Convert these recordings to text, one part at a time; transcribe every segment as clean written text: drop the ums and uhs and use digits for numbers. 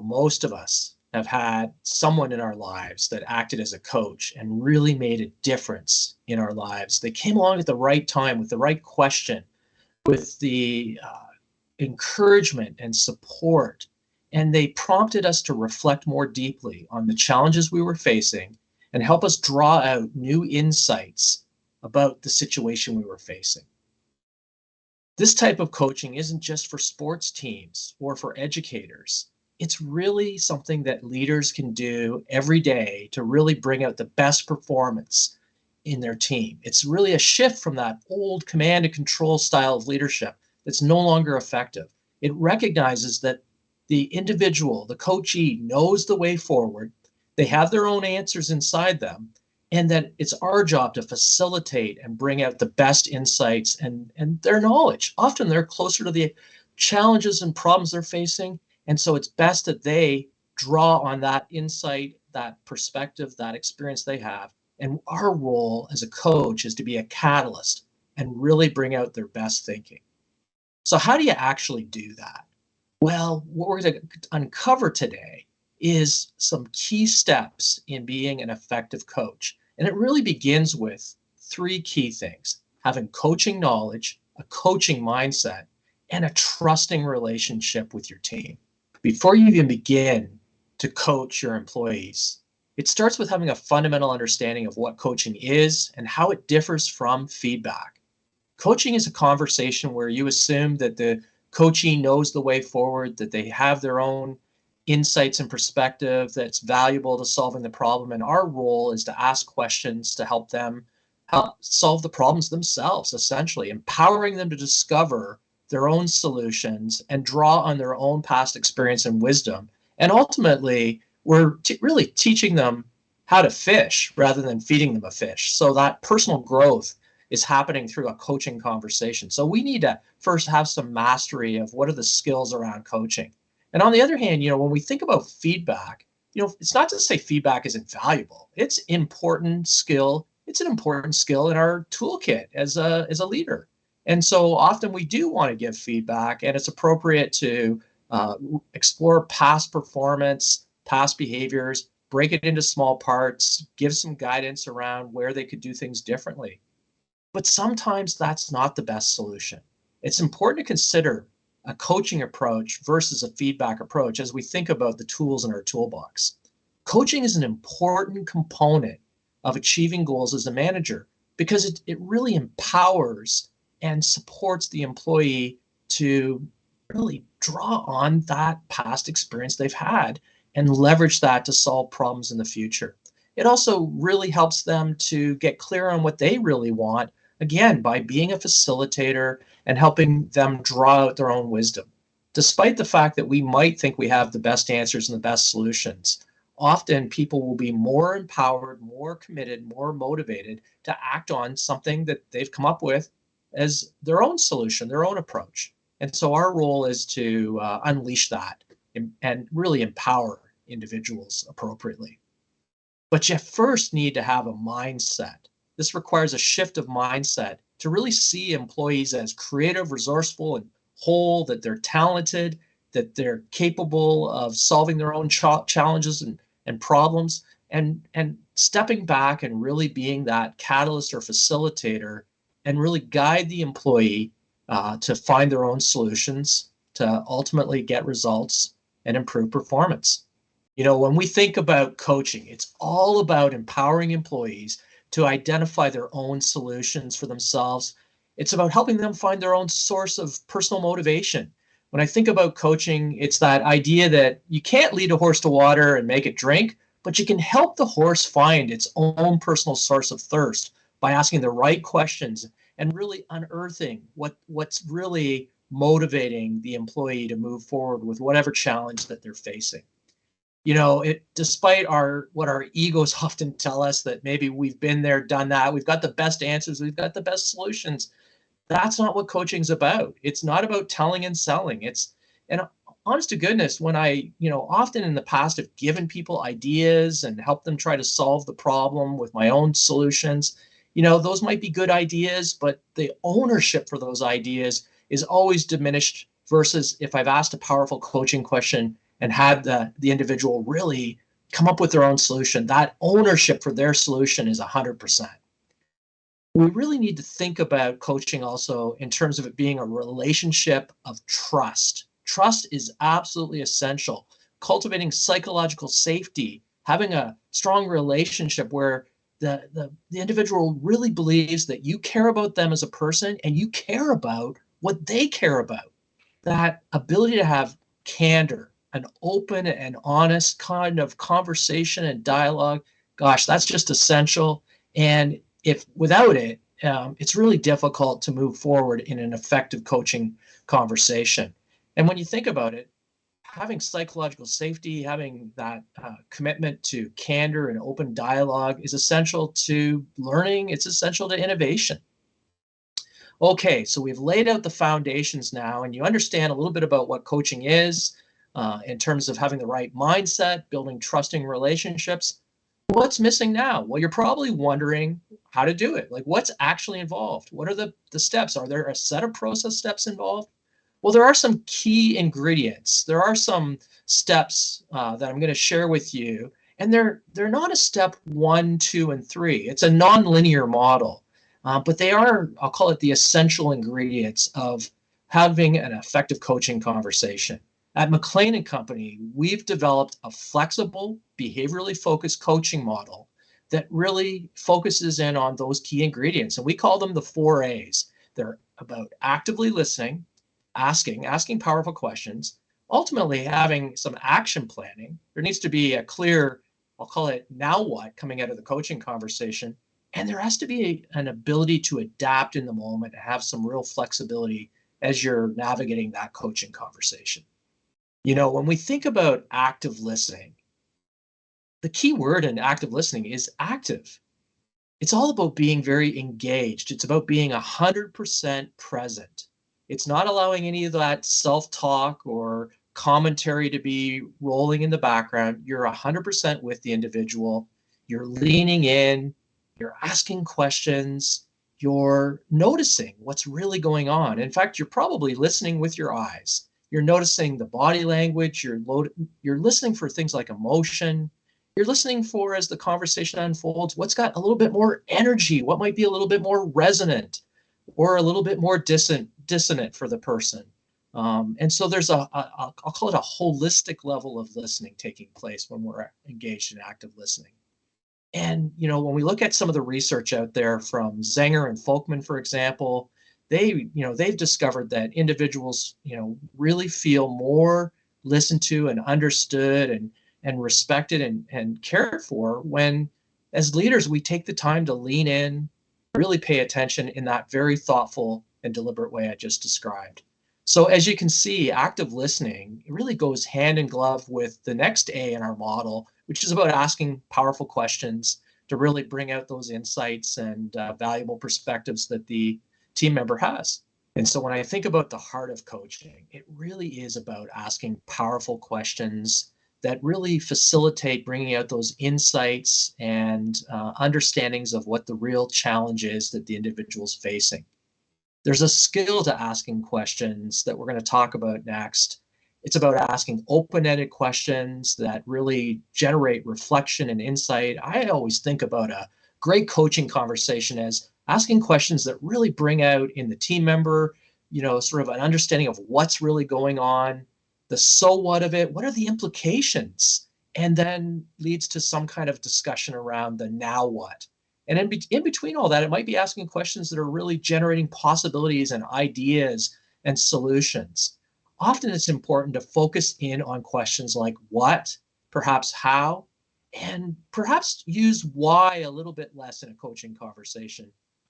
Most of us have had someone in our lives that acted as a coach and really made a difference in our lives. They came along at the right time with the right question, with the encouragement and support, and they prompted us to reflect more deeply on the challenges we were facing and help us draw out new insights about the situation we were facing. This type of coaching isn't just for sports teams or for educators. It's really something that leaders can do every day to really bring out the best performance in their team. It's really a shift from that old command and control style of leadership that's no longer effective. It recognizes that the individual, the coachee, knows the way forward. They have their own answers inside them, and that it's our job to facilitate and bring out the best insights and their knowledge. Often they're closer to the challenges and problems they're facing, and so it's best that they draw on that insight, that perspective, that experience they have. And our role as a coach is to be a catalyst and really bring out their best thinking. So how do you actually do that? Well, what we're going to uncover today is some key steps in being an effective coach. And it really begins with three key things: having coaching knowledge, a coaching mindset, and a trusting relationship with your team. Before you even begin to coach your employees, it starts with having a fundamental understanding of what coaching is and how it differs from feedback. Coaching is a conversation where you assume that the coachee knows the way forward, that they have their own insights and perspective that's valuable to solving the problem. And our role is to ask questions to help them solve the problems themselves, essentially empowering them to discover their own solutions and draw on their own past experience and wisdom. And ultimately, we're really teaching them how to fish rather than feeding them a fish. So that personal growth is happening through a coaching conversation. So we need to first have some mastery of what are the skills around coaching. And on the other hand, when we think about feedback, it's not to say feedback isn't valuable. It's important skill. It's an important skill in our toolkit as a leader. And so often we do want to give feedback, and it's appropriate to explore past performance, past behaviors, break it into small parts, give some guidance around where they could do things differently. But sometimes that's not the best solution. It's important to consider a coaching approach versus a feedback approach as we think about the tools in our toolbox. Coaching is an important component of achieving goals as a manager because it really empowers and supports the employee to really draw on that past experience they've had and leverage that to solve problems in the future. It also really helps them to get clear on what they really want, again, by being a facilitator and helping them draw out their own wisdom. Despite the fact that we might think we have the best answers and the best solutions, often people will be more empowered, more committed, more motivated to act on something that they've come up with as their own solution, their own approach. And so our role is to unleash that and really empower individuals appropriately. But you first need to have a mindset. This requires a shift of mindset to really see employees as creative, resourceful, and whole, that they're talented, that they're capable of solving their own challenges and problems, and stepping back and really being that catalyst or facilitator and really guide the employee to find their own solutions to ultimately get results and improve performance. When we think about coaching, it's all about empowering employees to identify their own solutions for themselves. It's about helping them find their own source of personal motivation. When I think about coaching, it's that idea that you can't lead a horse to water and make it drink, but you can help the horse find its own personal source of thirst by asking the right questions and really unearthing what's really motivating the employee to move forward with whatever challenge that they're facing. Despite what our egos often tell us, that maybe we've been there, done that, we've got the best answers, we've got the best solutions. That's not what coaching's about. It's not about telling and selling. And honest to goodness, when I, often in the past have given people ideas and helped them try to solve the problem with my own solutions, those might be good ideas, but the ownership for those ideas is always diminished versus if I've asked a powerful coaching question and had the individual really come up with their own solution, that ownership for their solution is 100%. We really need to think about coaching also in terms of it being a relationship of trust. Trust is absolutely essential. Cultivating psychological safety, having a strong relationship where the individual really believes that you care about them as a person and you care about what they care about. That ability to have candor, an open and honest kind of conversation and dialogue, gosh, that's just essential. And if without it, it's really difficult to move forward in an effective coaching conversation. And when you think about it, having psychological safety, having that commitment to candor and open dialogue is essential to learning. It's essential to innovation. Okay, so we've laid out the foundations now, and you understand a little bit about what coaching is in terms of having the right mindset, building trusting relationships. What's missing now? Well, you're probably wondering how to do it. Like, what's actually involved? What are the steps? Are there a set of process steps involved? Well, there are some key ingredients. There are some steps that I'm going to share with you, and they're not a step 1, 2, and 3. It's a nonlinear model, but they are, I'll call it the essential ingredients of having an effective coaching conversation. At McLean Company, we've developed a flexible, behaviorally focused coaching model that really focuses in on those key ingredients, and we call them the 4 A's. They're about actively listening, asking powerful questions, ultimately having some action planning. There needs to be a clear, I'll call it now what, coming out of the coaching conversation. And there has to be an ability to adapt in the moment, have some real flexibility as you're navigating that coaching conversation. You know, when we think about active listening, the key word in active listening is active. It's all about being very engaged. It's about being 100% present. It's not allowing any of that self-talk or commentary to be rolling in the background. You're 100% with the individual. You're leaning in, you're asking questions, you're noticing what's really going on. In fact, you're probably listening with your eyes. You're noticing the body language, you're listening for things like emotion. You're listening for, as the conversation unfolds, what's got a little bit more energy, what might be a little bit more resonant or a little bit more dissonant for the person. And so there's I'll call it a holistic level of listening taking place when we're engaged in active listening. And, you know, when we look at some of the research out there from Zenger and Folkman, for example, they've discovered that individuals, really feel more listened to and understood and respected and cared for when, as leaders, we take the time to lean in, really pay attention in that very thoughtful and deliberate way I just described. So as you can see, active listening, it really goes hand in glove with the next A in our model, which is about asking powerful questions to really bring out those insights and valuable perspectives that the team member has. And so when I think about the heart of coaching, it really is about asking powerful questions that really facilitate bringing out those insights and understandings of what the real challenge is that the individual's facing. There's a skill to asking questions that we're going to talk about next. It's about asking open-ended questions that really generate reflection and insight. I always think about a great coaching conversation as asking questions that really bring out in the team member, sort of an understanding of what's really going on, the so what of it, what are the implications, and then leads to some kind of discussion around the now what. And in between all that, it might be asking questions that are really generating possibilities and ideas and solutions. Often it's important to focus in on questions like what, perhaps how, and perhaps use why a little bit less in a coaching conversation.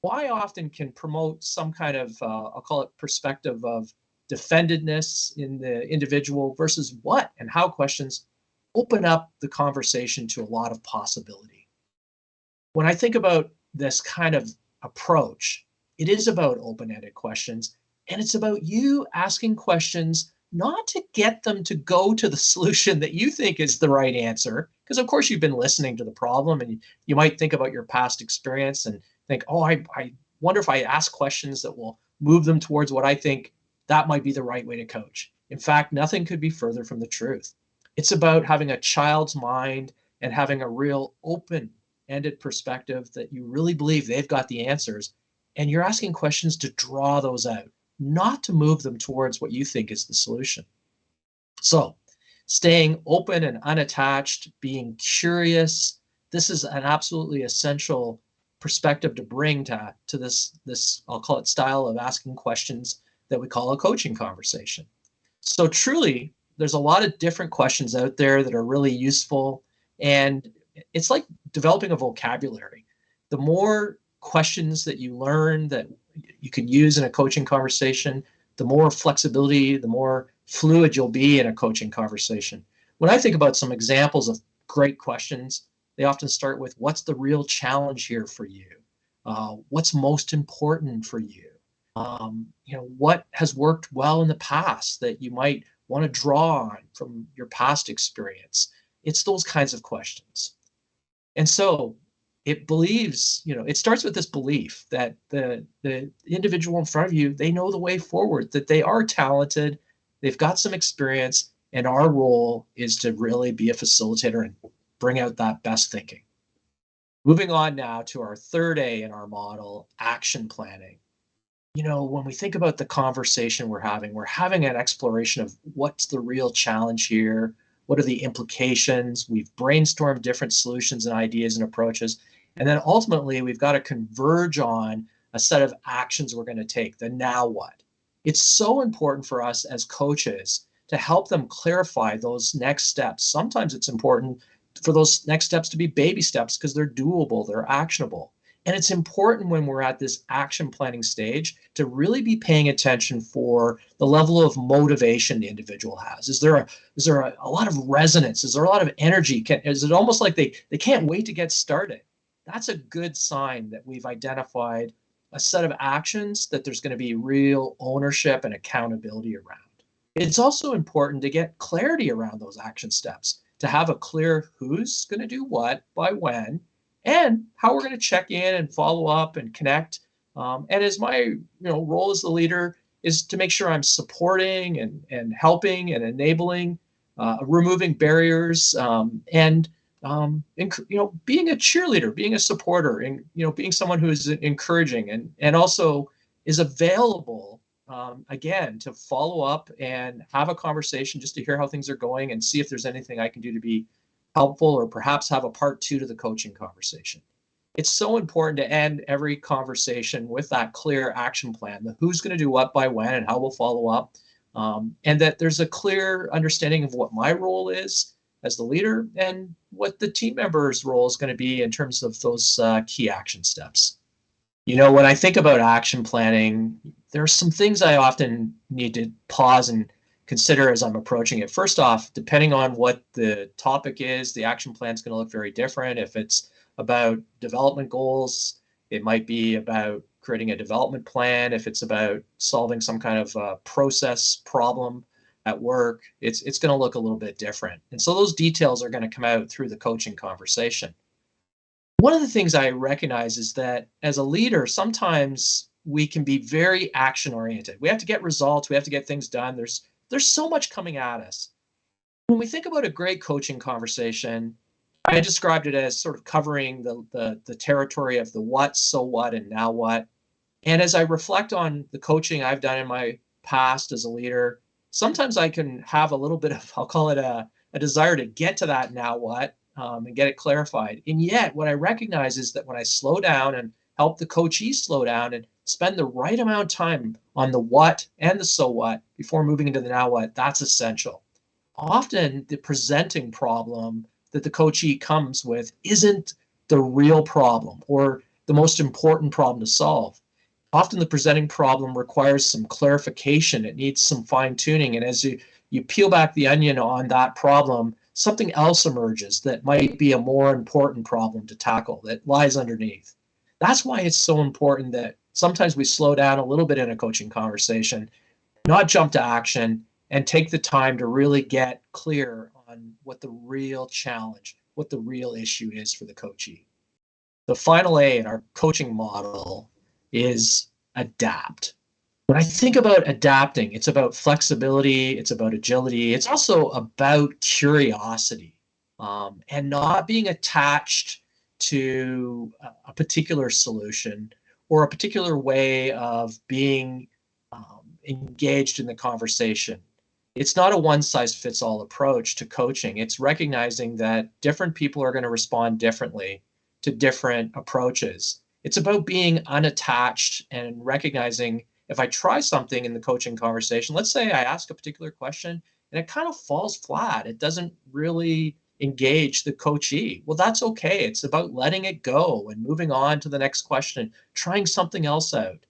Why often can promote some kind of, I'll call it perspective of defendedness in the individual versus what and how questions open up the conversation to a lot of possibility. When I think about this kind of approach, it is about open-ended questions, and it's about you asking questions not to get them to go to the solution that you think is the right answer, because of course you've been listening to the problem and you might think about your past experience and think, oh, I wonder if I ask questions that will move them towards what I think that might be the right way to coach. In fact, nothing could be further from the truth. It's about having a child's mind and having a real open-ended perspective that you really believe they've got the answers. And you're asking questions to draw those out, not to move them towards what you think is the solution. So, staying open and unattached, being curious, this is an absolutely essential perspective to bring to this I'll call it style of asking questions that we call a coaching conversation. So truly, there's a lot of different questions out there that are really useful, and it's like developing a vocabulary. The more questions that you learn that you can use in a coaching conversation, the more flexibility, the more fluid you'll be in a coaching conversation. When I think about some examples of great questions, they often start with, what's the real challenge here for you? What's most important for you? What has worked well in the past that you might want to draw on from your past experience? It's those kinds of questions. And so it starts with this belief that the individual in front of you, they know the way forward, that they are talented, they've got some experience, and our role is to really be a facilitator and bring out that best thinking. Moving on now to our third A in our model, action planning. When we think about the conversation we're having an exploration of what's the real challenge here, what are the implications. We've brainstormed different solutions and ideas and approaches. And then ultimately, we've got to converge on a set of actions we're going to take, the now what. It's so important for us as coaches to help them clarify those next steps. Sometimes it's important for those next steps to be baby steps because they're doable, they're actionable. And it's important when we're at this action planning stage to really be paying attention for the level of motivation the individual has. Is there a lot of resonance? Is there a lot of energy? Is it almost like they can't wait to get started? That's a good sign that we've identified a set of actions that there's going to be real ownership and accountability around. It's also important to get clarity around those action steps, to have a clear who's going to do what by when, and how we're going to check in and follow up and connect. And as my role as the leader is to make sure I'm supporting and helping and enabling, removing barriers, and being a cheerleader, being a supporter, and being someone who is encouraging and also is available, again, to follow up and have a conversation just to hear how things are going and see if there's anything I can do to be helpful, or perhaps have a part two to the coaching conversation. It's so important to end every conversation with that clear action plan, the who's going to do what by when and how we'll follow up, and that there's a clear understanding of what my role is as the leader and what the team member's role is going to be in terms of those key action steps. When I think about action planning, there are some things I often need to pause and consider as I'm approaching it. First off, depending on what the topic is, the action plan is going to look very different. If it's about development goals, it might be about creating a development plan. If it's about solving some kind of process problem at work, it's going to look a little bit different. And so those details are going to come out through the coaching conversation. One of the things I recognize is that as a leader, sometimes we can be very action oriented. We have to get results. We have to get things done. There's so much coming at us. When we think about a great coaching conversation, I described it as sort of covering the territory of the what, so what, and now what. And as I reflect on the coaching I've done in my past as a leader, sometimes I can have a little bit of, I'll call it a desire to get to that now what, and get it clarified. And yet what I recognize is that when I slow down and help the coachee slow down and spend the right amount of time on the what and the so what before moving into the now what, that's essential. Often the presenting problem that the coachee comes with isn't the real problem or the most important problem to solve. Often the presenting problem requires some clarification. It needs some fine tuning. And as you peel back the onion on that problem, something else emerges that might be a more important problem to tackle that lies underneath. That's why it's so important that sometimes we slow down a little bit in a coaching conversation, not jump to action, and take the time to really get clear on what the real challenge, what the real issue is for the coachee. The final A in our coaching model is adapt. When I think about adapting, it's about flexibility, it's about agility, it's also about curiosity, and not being attached to a particular solution or a particular way of being engaged in the conversation. It's not a one size fits all approach to coaching. It's recognizing that different people are going to respond differently to different approaches. It's about being unattached and recognizing if I try something in the coaching conversation, let's say I ask a particular question and it kind of falls flat, it doesn't really engage the coachee. Well, that's okay. It's about letting it go and moving on to the next question, trying something else out.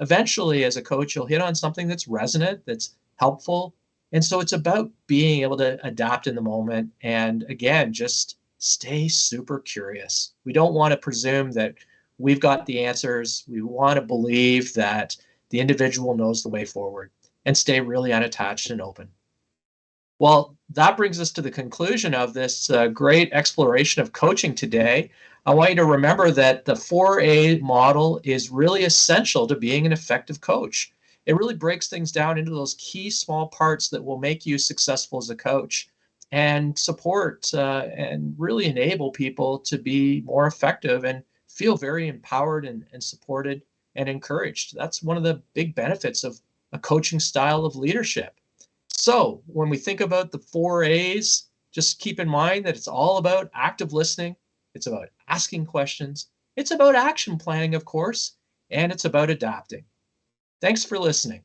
Eventually, as a coach, you'll hit on something that's resonant, that's helpful. And so it's about being able to adapt in the moment and again, just stay super curious. We don't want to presume that we've got the answers. We want to believe that the individual knows the way forward and stay really unattached and open. Well, that brings us to the conclusion of this great exploration of coaching today. I want you to remember that the 4A model is really essential to being an effective coach. It really breaks things down into those key small parts that will make you successful as a coach and support and really enable people to be more effective and feel very empowered and supported and encouraged. That's one of the big benefits of a coaching style of leadership. So when we think about the 4 A's, just keep in mind that it's all about active listening. It's about asking questions. It's about action planning, of course, and it's about adapting. Thanks for listening.